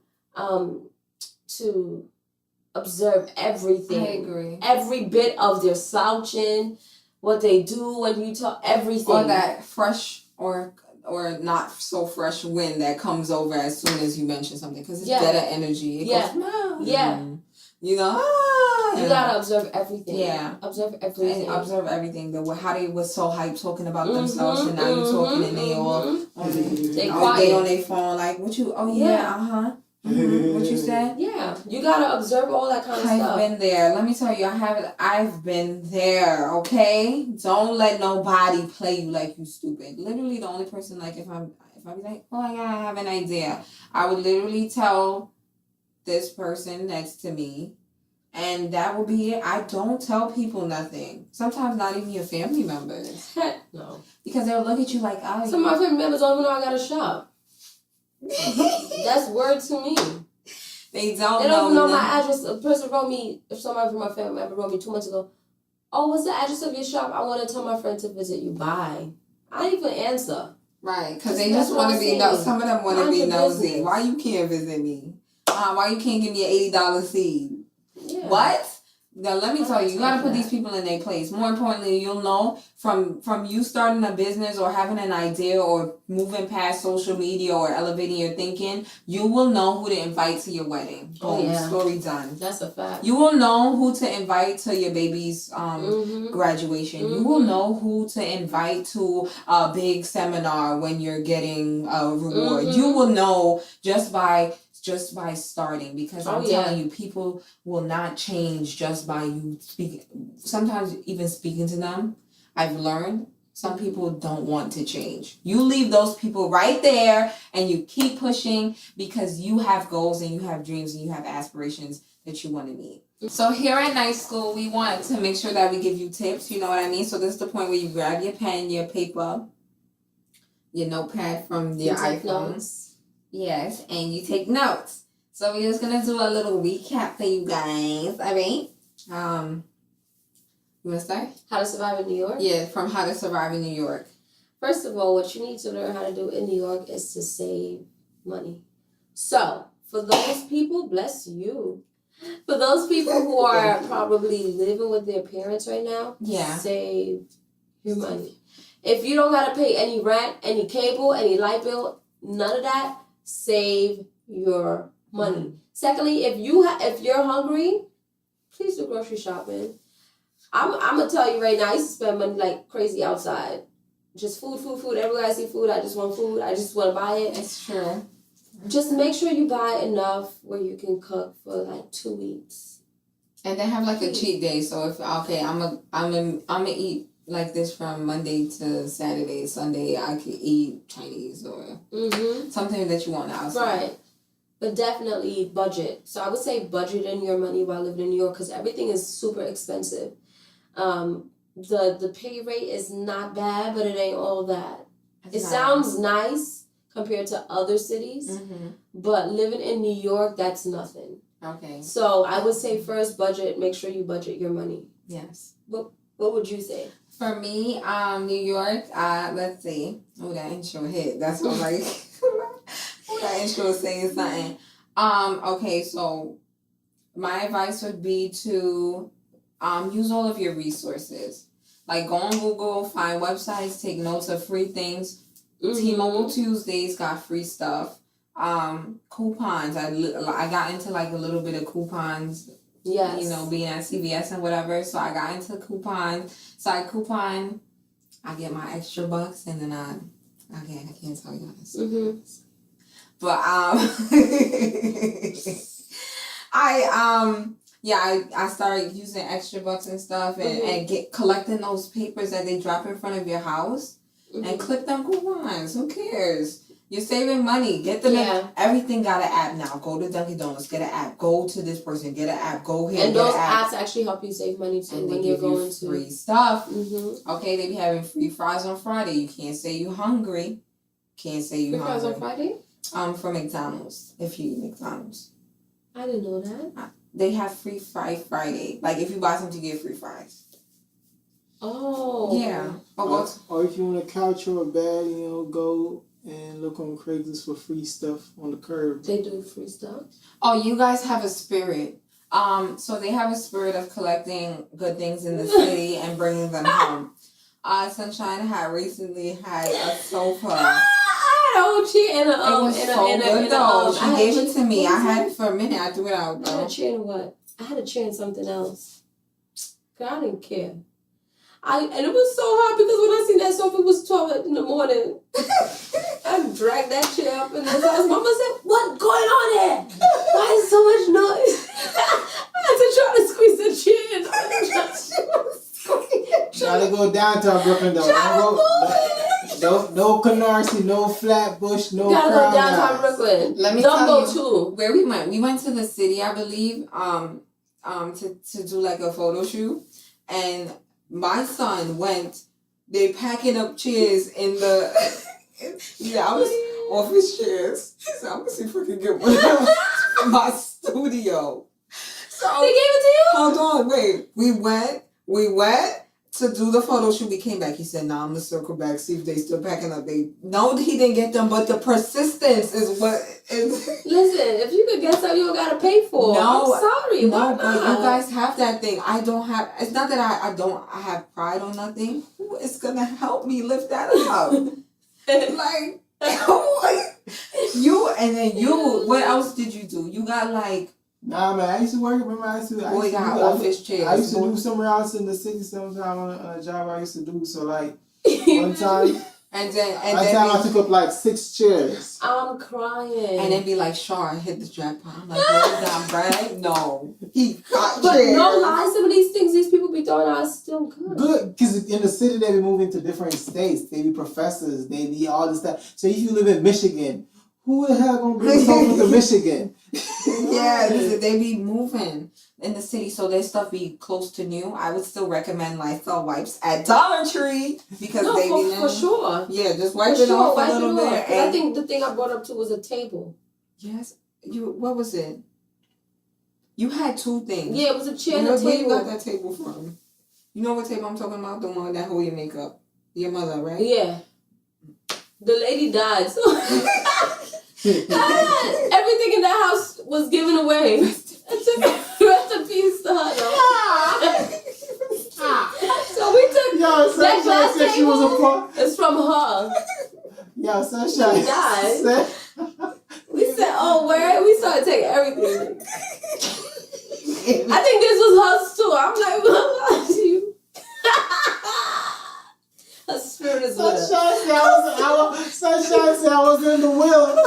observe everything. I agree. Every bit of their slouching, what they do when you talk, everything. Or that fresh or not so fresh wind that comes over as soon as you mention something, because it's dead energy. It goes, no. Yeah. You know, you gotta observe everything. Yeah. Observe everything. And observe everything. How they was so hyped talking about themselves, and now you talking and they all they on their phone like, what you? Oh yeah. What you said? Yeah, you gotta observe all that kind of stuff. I've been there. Let me tell you, I've been there. Okay, don't let nobody play you like you stupid. Literally, the only person, like, if I be like, oh my God, I have an idea, I would literally tell this person next to me, and that will be it. I don't tell people nothing. Sometimes not even your family members. No, because they'll look at you like, oh. Some of my family members don't even know I got a shop. That's word to me. They don't know my address. A person wrote me, if somebody from my family member wrote me 2 months ago, oh, what's the address of your shop? I want to tell my friend to visit you. Bye. I didn't even answer. Right, because they just want to be nosy. Some of them want to be nosy. Why you can't visit me? Why you can't give me an $80 seed? Yeah. What? Now let me tell you, you gotta put these people in their place. More importantly, you'll know from you starting a business or having an idea or moving past social media or elevating your thinking, you will know who to invite to your wedding. Boom, story done. That's a fact. You will know who to invite to your baby's graduation. You will know who to invite to a big seminar when you're getting a reward. You will know just by starting, because I'm telling you, people will not change just by you speaking. Sometimes even speaking to them, I've learned some people don't want to change. You leave those people right there and you keep pushing, because you have goals and you have dreams and you have aspirations that you want to meet. So here at Night School, we want to make sure that we give you tips, you know what I mean? So this is the point where you grab your pen, your paper, your notepad from your iPhone. Notes. Yes, and you take notes. So we're just gonna do a little recap for you guys. All right. You wanna start? How to survive in New York? Yeah, from How to Survive in New York. First of all, what you need to learn how to do in New York is to save money. So for those people, bless you. For those people who are probably living with their parents right now, save your money. If you don't gotta pay any rent, any cable, any light bill, none of that, save your money. Secondly, if you're hungry, please do grocery shopping. I'm gonna tell you right now, I used to spend money like crazy outside. Just food. Everywhere I see food, I just want food. I just want to buy it. It's true. Just make sure you buy enough where you can cook for like 2 weeks. And they have like a cheat day. So if I'm gonna eat like this from Monday to Saturday. Sunday I could eat Chinese or something that you want outside. Right. But definitely budget. So I would say budget in your money while living in New York, because everything is super expensive. The pay rate is not bad, but it ain't all that. It sounds nice compared to other cities, but living in New York, that's nothing. Okay. So I would say first budget. Make sure you budget your money. Yes. What would you say? For me, New York, let's see. Oh, that intro hit. That's what like that intro is saying something. Okay, so my advice would be to use all of your resources. Like, go on Google, find websites, take notes of free things. T-Mobile Tuesdays got free stuff. Coupons. I got into like a little bit of coupons. Yes. You know, being at CVS and whatever. So I got into coupons. So I coupon. I get my extra bucks, and then I can't tell you guys. But I started using extra bucks and stuff and get collecting those papers that they drop in front of your house and click them coupons. Who cares? You're saving money. Get them. Everything got an app now. Go to Dunkin' Donuts, get an app. Go to this person, get an app. Go here, and get those an app. apps actually help you save money too And when they you're give you going to free stuff. Mm-hmm. Okay, they be having free fries on Friday. You can't say you hungry. Can't say you free hungry. fries on Friday? From McDonald's. If you eat McDonald's, I didn't know that. they have free fry Friday. Like if you buy something, you get free fries. Oh. Yeah. Or if you want a couch or a bed, go and look on Craigslist for free stuff on the curb. They do free stuff. Oh, you guys have a spirit. So they have a spirit of collecting good things in the city and bringing them home. Sunshine had recently had a sofa. I had an old chair and a It was so good though. She gave it to me. I had it for a minute. I threw it out I had though. a chair and what? I had a chair and something else. Cause I didn't care. And it was so hard because when I seen that sofa, it was 12 in the morning. I dragged that chair up in this house. Mama said, "What's going on here? Why is so much noise?" I had to try to squeeze the chair in. Gotta go downtown Brooklyn though. No Canarsie, no Flatbush, no Gotta Crown go downtown Guys. Brooklyn. Let me Dumbo tell you too. where we went. We went to the city, I believe, to do like a photo shoot, and my son went. They packing up chairs in the office chairs. So I'm gonna see if we can get one of those in my studio. So They gave it to you? hold on, wait. We went to do the photo shoot. We came back. He said, "Nah, I'm gonna circle back, see if they still packing up." They no, he didn't get them, but the persistence is what is. Listen, if you could get something you don't gotta pay for. No, I'm sorry. No, why but not? you guys have that thing. I don't have. It's not that I have pride on nothing. Who is gonna help me lift that up? Like you, and then you. What else did you do? You got like. Nah, man, I used to work. Remember, I used to got office chairs. I used to do somewhere else in the city sometime on a job I used to do. So like one time, and then I took up like 6 chairs. I'm crying. And then be like, "Shar, hit the jackpot." I'm like, "Hold down, Brad." No, he got But chairs. no lie, some of these things these people be throwing out are still good. Good, because in the city they be moving to different states. They be professors. They be all this stuff. So if you live in Michigan, who the hell gonna bring something to Michigan? Yeah, they be moving in the city, so their stuff be close to new. I would still recommend Lysol wipes at Dollar Tree because they be for sure. Yeah, just wipe For it sure, off wipe a little it off. bit. 'Cause I think the thing I brought up too was a table. Yes, what was it? You had 2 things. Yeah, it was a chair and a Where you table. got that table from? You know what table I'm talking about? The one that hold your makeup. Your mother, right? Yeah. The lady died, so everything in the house was given away. Rest in peace to her, though. So we took that glass said she was a table. It's from her. Yo, Sunshine. She died. We said, "Oh, where?" We started taking everything. I think this was hers too. I'm like, "What to you?" Her spirit is with us. Sunshine said I was in the will.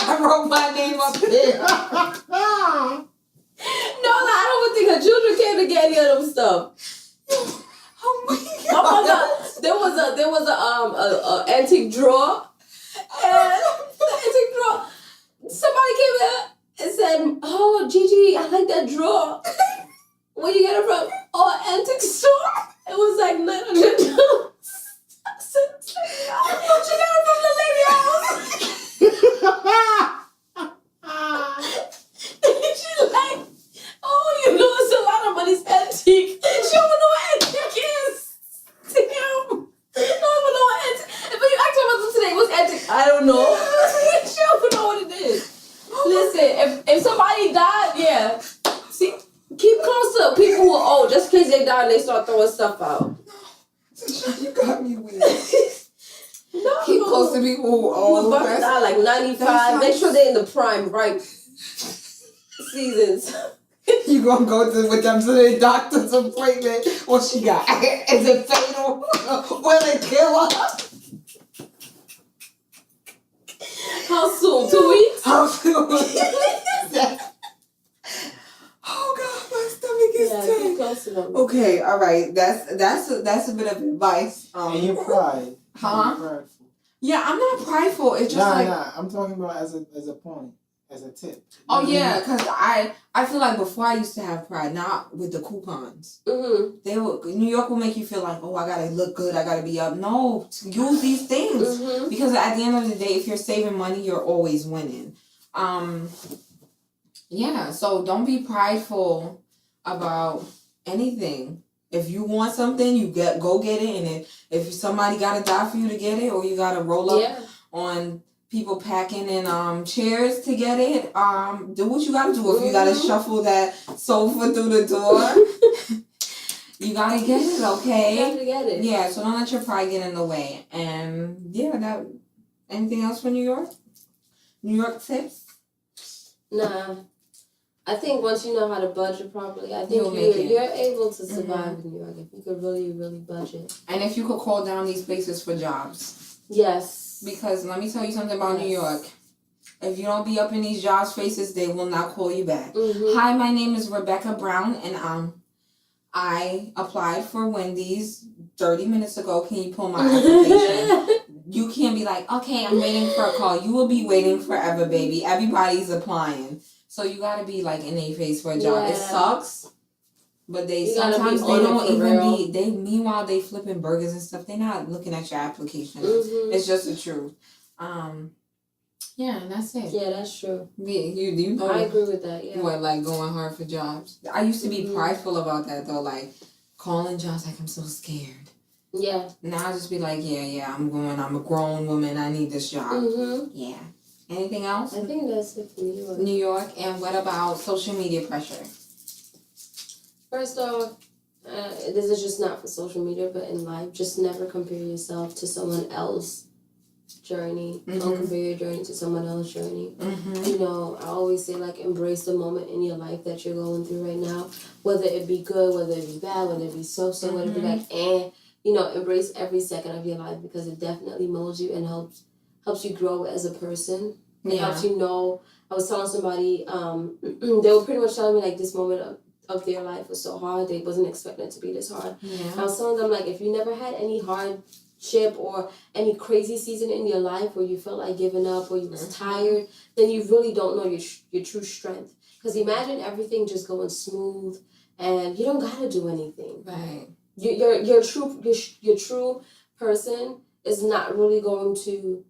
I wrote my name up there. No, I don't think her children came to get any of them stuff. Oh my Oh my God. God. There was a antique drawer. And the antique drawer, somebody came in and said, "Oh, Gigi, I like that drawer. Where you get it from?" "Oh, antique store." It was like $900. I said, "She got it from the lady house." She's like, "Oh, it's a lot of money. It's antique." She don't know what antique is. Damn. I don't even know what antique. But you asked her about today, what's antique? I don't know. She don't know what it is. Listen, if somebody died, yeah. See, keep close to people who are old. Just in case they die and they start throwing stuff out. You got me weird. No. Keep close to people who are Who's old. about to die like 95. Make sure they're in the prime, right? Seasons. You gonna go with them to the doctor's appointment? What she got? Is it fatal? Will it kill her? How soon? 2 weeks? How soon? Oh God, my stomach is Yeah, keep tight. close to them. Okay, all right. That's a bit of advice. And your pride. Huh? You're prideful. Yeah, I'm not prideful. It's just like I'm talking about as a point, as a tip. oh yeah, because I feel like before I used to have pride, not with the coupons. Mm-hmm. New York will make you feel like, oh, I gotta look good, I gotta be up. No, use these things Mm-hmm. because at the end of the day, if you're saving money, you're always winning. Yeah, so don't be prideful about anything. If you want something, you go get it, and if somebody gotta die for you to get it, or you gotta roll up on people packing in chairs to get it, do what you gotta do. If you gotta shuffle that sofa through the door, you gotta get it, okay? You gotta get it. Yeah, so don't let your pride get in the way. And yeah, anything else for New York? New York tips? Nah. I think once you know how to budget properly, I think You'll make it. you're able to survive in New York if you could really, really budget. And if you could call down these places for jobs. Yes. Because let me tell you something about New York. If you don't be up in these job spaces, they will not call you back. Mm-hmm. Hi, my name is Rebecca Brown, and I applied for Wendy's 30 minutes ago. Can you pull my application? You can't be like, okay, I'm waiting for a call. You will be waiting forever, baby. Everybody's applying. So you gotta be like in a face for a job. Yeah. It sucks. But You gotta sometimes be they on it don't for even real. meanwhile they flipping burgers and stuff. They're not looking at your application. Mm-hmm. It's just the truth. Yeah, and that's it. Yeah, that's true. Yeah, you know I agree with that. Yeah. what, like going hard for jobs. I used to be prideful about that though, like calling jobs like I'm so scared. Yeah. Now I just be like, yeah, I'm a grown woman, I need this job. Mm-hmm. Yeah. Anything else? I think that's it for New York. New York, and what about social media pressure? First off, this is just not for social media, but in life, just never compare yourself to someone else's journey. Don't compare your journey to someone else's journey. Mm-hmm. You know, I always say, like, embrace the moment in your life that you're going through right now, whether it be good, whether it be bad, whether it be so-so, whether it be like, you know, embrace every second of your life because it definitely molds you and helps you grow as a person. It helps you know. I was telling somebody, they were pretty much telling me, like, this moment of their life was so hard. They wasn't expecting it to be this hard. Yeah. I was telling them, like, if you never had any hardship or any crazy season in your life where you felt like giving up or you was tired, then you really don't know your true strength. Because imagine everything just going smooth and you don't got to do anything. Right. Your true person is not really going to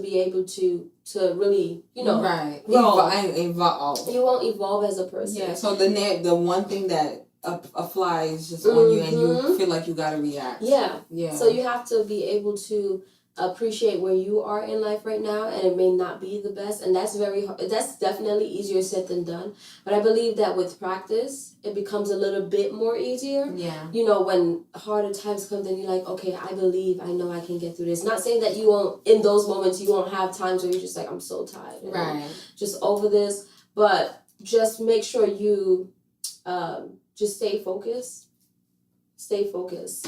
be able to really, you know, right. grow. Evolve. You won't evolve as a person. Yeah, so the one thing that applies just on you and you feel like you gotta react. Yeah. Yeah. So you have to be able to appreciate where you are in life right now, and it may not be the best, and that's that's definitely easier said than done, but I believe that with practice it becomes a little bit more easier. Yeah. You know, when harder times come, then you're like, okay, I know I can get through this. Not saying that you won't, in those moments you won't have times where you're just like, I'm so tired, right, just over this, but just make sure you just stay focused.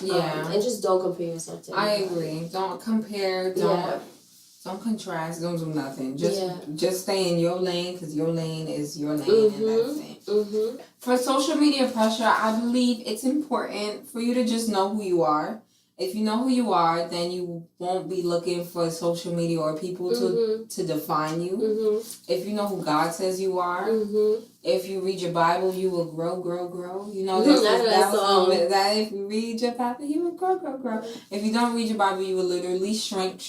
Yeah. And just don't compare yourself to anybody. I agree. Don't compare. Don't contrast. Don't do nothing. Just stay in your lane because your lane is your lane, and that's it. Mm-hmm. For social media pressure, I believe it's important for you to just know who you are. If you know who you are, then you won't be looking for social media or people to define you. Mm-hmm. If you know who God says you are, if you read your Bible, you will grow. You know that if you read your Bible, you will grow. If you don't read your Bible, you will literally shrink,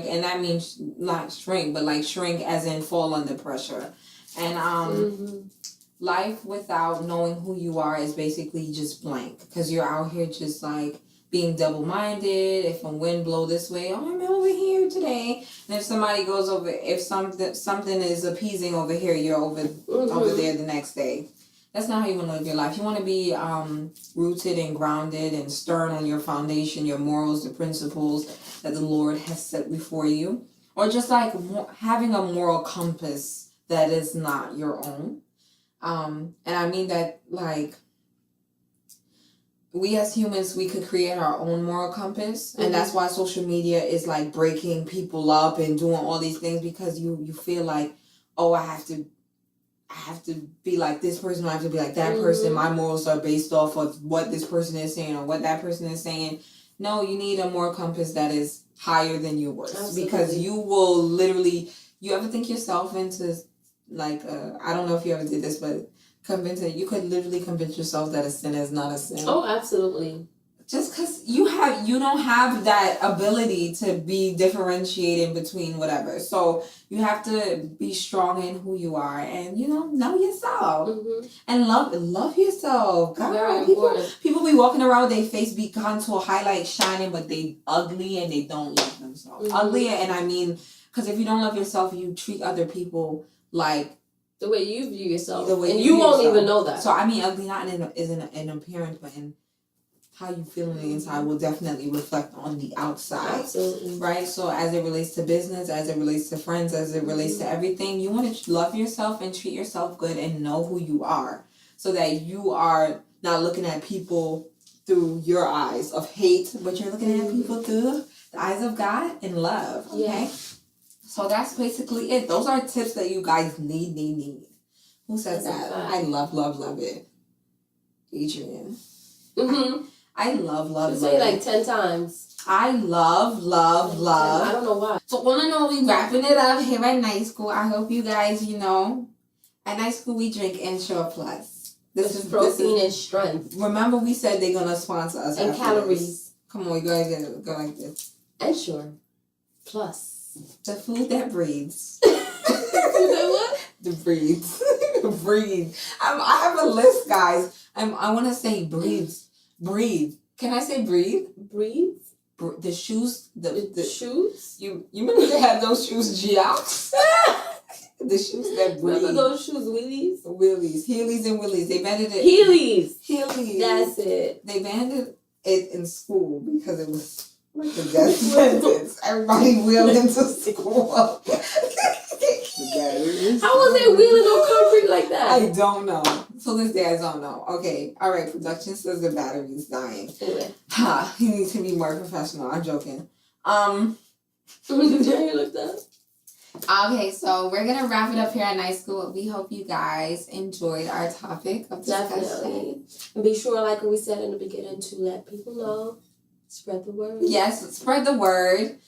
and that means not shrink, but like shrink as in fall under pressure. And life without knowing who you are is basically just blank because you're out here just like being double-minded. If a wind blow this way, oh, I'm over here today. And if somebody goes over, if something is appeasing over here, you're over there the next day. That's not how you want to live your life. You want to be rooted and grounded and stern on your foundation, your morals, the principles that the Lord has set before you. Or just like having a moral compass that is not your own. And I mean that like, we as humans, we could create our own moral compass, and that's why social media is like breaking people up and doing all these things, because you feel like, oh, I have to be like this person, or I have to be like that person. My morals are based off of what this person is saying or what that person is saying. No, you need a moral compass that is higher than yours. Absolutely. Because you will literally, you ever think yourself into like, I don't know if you ever did this, but you could literally convince yourself that a sin is not a sin. Oh, absolutely. Just because you don't have that ability to be differentiating between whatever. So you have to be strong in who you are, and know yourself and love yourself. God, very important. People be walking around with their face be contour highlight shining, but they ugly and they don't love themselves. Ugly, and I mean, because if you don't love yourself, you treat other people like the way you view yourself, the way and you won't yourself. even know that. So I mean, ugly not in an appearance, but in how you feel on the inside will definitely reflect on the outside. Absolutely. Right? So as it relates to business, as it relates to friends, as it relates to everything, you want to love yourself and treat yourself good and know who you are, so that you are not looking at people through your eyes of hate, but you're looking at people through the eyes of God and love. Okay? Yeah. So that's basically it. Those are tips that you guys need. Who says that? I love it. Adrian. I love say it like 10 times. I love. I don't know why. So all in all, we wrapping it up here at Night School. I hope you guys, at Night School we drink Ensure Plus. This is protein and strength. Remember, we said they're gonna sponsor us. And calories. Come on, you guys go like this. Ensure Plus. The food that breathes. What? The breathes. Breathe. I have a list, guys. I want to say breathes. Breathe. Can I say breathe? Breathe. The shoes. The shoes. You remember they had those shoes, Geox? The shoes that breathe. Remember those shoes, Wheelies? Heelys and Willies. They banded it. Heelys. That's it. They banded it in school because it was like the death sentence. Everybody wheeled into school. How was they wheeling on concrete like that? I don't know. So this day I don't know. Okay. All right. Production says the battery's dying. Anyway. You need to be more professional. I'm joking. You looked up. Okay, so we're gonna wrap it up here at Night School. We hope you guys enjoyed our topic of discussion. Definitely. And be sure, like we said in the beginning, to let people know. Spread the word. Yes, spread the word.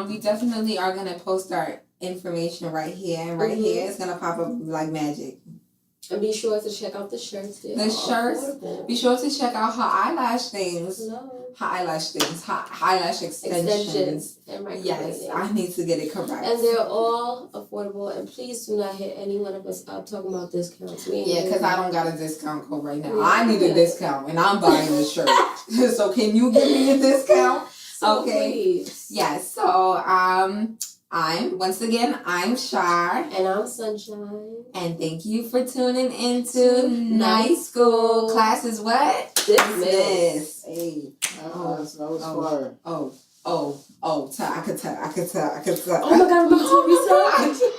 We definitely are gonna post our information right here, and right here it's gonna pop up like magic. And be sure to check out the shirts. The shirts. Affordable. Be sure to check out her eyelash things. Her eyelash extensions. And yes, I need to get it correct. And they're all affordable. And please do not hit any one of us up talking about discounts. Because I don't got a discount code right now. I need a discount, and I'm buying the shirt. So can you give me a discount? So okay. Please. Yes. So I'm Shar. And I'm Sunshine. And thank you for tuning into Night School. Class is what? Dismissed. Hey. That was fire. I could tell. Oh my God, remember Teresa?